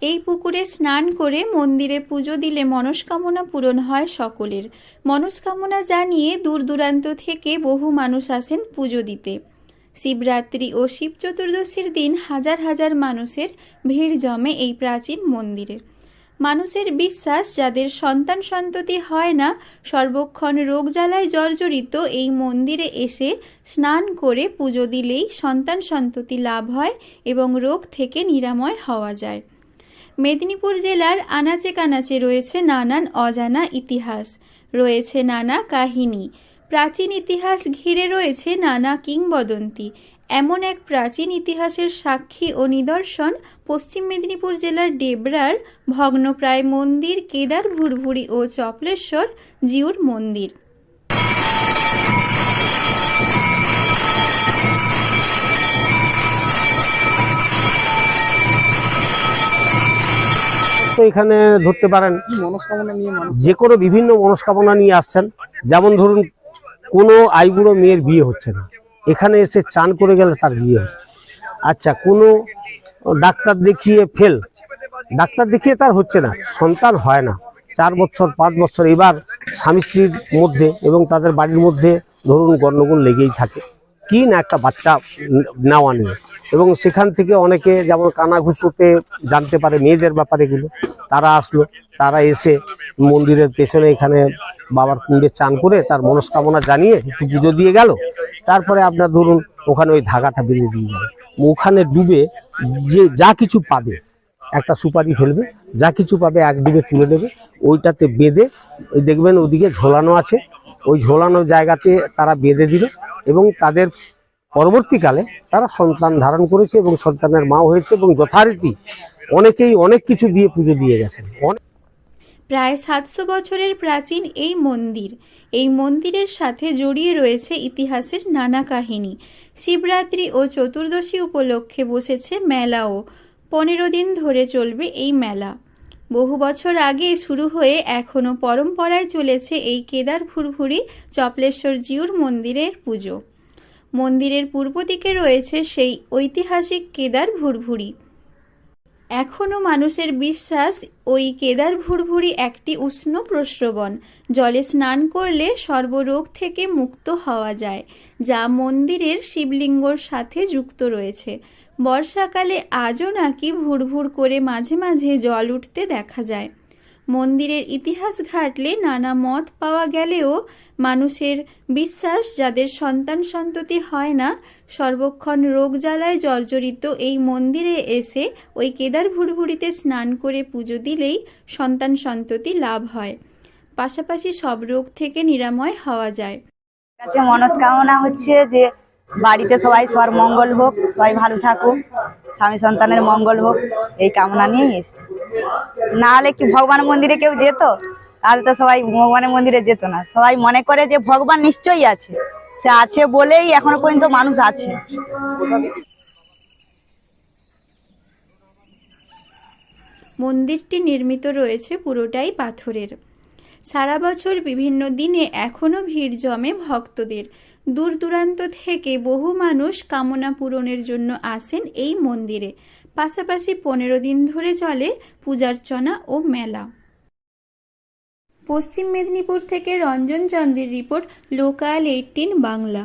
এই পুকুরে স্নান করে মন্দিরে পুজো দিলে মনস্কামনা পূরণ হয় সকলের। মনস্কামনা জানিয়ে দূর দূরান্ত থেকে বহু মানুষ আসেন পুজো দিতে। শিবরাত্রি ও শিব চতুর্দশীর দিন হাজার হাজার মানুষের ভিড় জমে এই প্রাচীন মন্দিরে। মানুষের বিশ্বাস, যাদের সন্তান সন্ততি হয় না, সর্বক্ষণ রোগ জ্বালায় জর্জরিত, এই মন্দিরে এসে স্নান করে পুজো দিলেই সন্তান সন্ততি লাভ হয় এবং রোগ থেকে নিরাময় হওয়া যায়। মেদিনীপুর জেলার আনাচে কানাচে রয়েছে নানান অজানা ইতিহাস, রয়েছে নানা কাহিনী। প্রাচীন ইতিহাস ঘিরে রয়েছে নানা কিংবদন্তি। এমন এক প্রাচীন ইতিহাসের সাক্ষী ও নিদর্শন পশ্চিম মেদিনীপুর জেলার ডেবরার ভগ্নপ্রায় মন্দির কেদার ভুরভুরি ও চপলেশ্বর জিউর মন্দির। এখানে ধরতে পারেন মনস্কামনা নিয়ে যে কোনো বিভিন্ন মনস্কামনা নিয়ে আসছেন। যেমন ধরুন, কোনো আইবুড়ো মেয়ের বিয়ে হচ্ছে না, এখানে এসে চান করে গেলে তার বিয়ে হচ্ছে। আচ্ছা, কোনো ডাক্তার দেখিয়ে ফেল, ডাক্তার দেখিয়ে তার হচ্ছে না, সন্তান হয় না, 4 বছর 5 বছর, এবার স্বামী স্ত্রীর মধ্যে এবং তাদের বাড়ির মধ্যে ধরুন গণ্ডগোল লেগেই থাকে, কি না একটা বাচ্চা নেওয়া নিয়ে। এবং সেখান থেকে অনেকে যেমন কানাঘুষোতে জানতে পারে মেয়েদের ব্যাপারে এগুলো, তারা আসলো, তারা এসে মন্দিরের পেছনে এখানে বাবার কুণ্ডে চান করে তার মনস্কামনা জানিয়ে একটু পুজো দিয়ে গেল। তারপরে আপনার ধরুন ওখানে ওই ধাগাটা বেঁধে দিয়ে যাবে, ওখানে ডুবে যে যা কিছু পাবে, একটা সুপারি ফেলবে, যা কিছু পাবে এক ডুবে তুলে দেবে, ওইটাতে বেঁধে ওই দেখবেন ওদিকে ঝোলানো আছে, ওই ঝোলানো জায়গাতে তারা বেঁধে দিল এবং তাদের পরবর্তীকালে তারা সন্তান ধারণ করেছে এবং সন্তানের মা হয়েছে এবং যথারীতি অনেকেই অনেক কিছু দিয়ে পুজো দিয়ে গেছেন। প্রায় 700 বছরের প্রাচীন এই মন্দির, এই মন্দিরের সাথে জড়িয়ে রয়েছে ইতিহাসের নানা কাহিনী। শিবরাত্রি ও চতুর্দশী উপলক্ষে বসেছে মেলাও। 15 দিন ধরে চলবে এই মেলা। বহু বছর আগে শুরু হয়ে এখনও পরম্পরায় চলেছে এই কেদার ভুরভুরি চপলেশ্বর জিউর মন্দিরের পুজো। মন্দিরের পূর্ব দিকে রয়েছে সেই ঐতিহাসিক কেদার ভুরভুরি। এখনও মানুষের বিশ্বাস, ওই কেদার ভুরভুরি একটি উষ্ণ প্রস্রবণ, জলে স্নান করলে সর্বরোগ থেকে মুক্ত হওয়া যায়, যা মন্দিরের শিবলিঙ্গর সাথে যুক্ত রয়েছে। বর্ষাকালে আজও নাকি ভুরভুর করে মাঝে মাঝে জল উঠতে দেখা যায়। মন্দিরের ইতিহাস ঘাটলে নানা মত পাওয়া গেলেও মানুষের বিশ্বাস, যাদের সন্তান সন্ততি হয় না, সর্বক্ষণ রোগ জ্বালায় জর্জরিত, এই মন্দিরে এসে ওই কেদার ভুরভুরিতে স্নান করে পুজো দিলেই সন্তান সন্ততি লাভ হয়, পাশাপাশি সব রোগ থেকে নিরাময় হওয়া যায়। মনস্কামনা হচ্ছে যে বাড়িতে সবার মঙ্গল হোক, সবাই ভালো থাকুক, স্বামী সন্তানের মঙ্গল হোক, এই কামনা নিয়ে এসে। না হলে কি ভগবান মন্দিরে কেউ যেত? তাহলে তো সবাই ভগবানের মন্দিরে যেত না। সবাই মনে করে যে ভগবান নিশ্চয়ই আছে, সে আছে বলেই এখনো পর্যন্ত মানুষ আছে। মন্দিরটি নির্মিত রয়েছে পুরোটাই পাথরের। সারা বছর বিভিন্ন দিনে এখনও ভিড় জমে ভক্তদের। দূর দূরান্ত থেকে বহু মানুষ কামনা পূরণের জন্য আসেন এই মন্দিরে। পাশাপাশি 15 দিন ধরে চলে পূজার্চনা ও মেলা। পশ্চিম মেদিনীপুর থেকে রঞ্জন চন্দ্রের রিপোর্ট, লোকাল 18 বাংলা।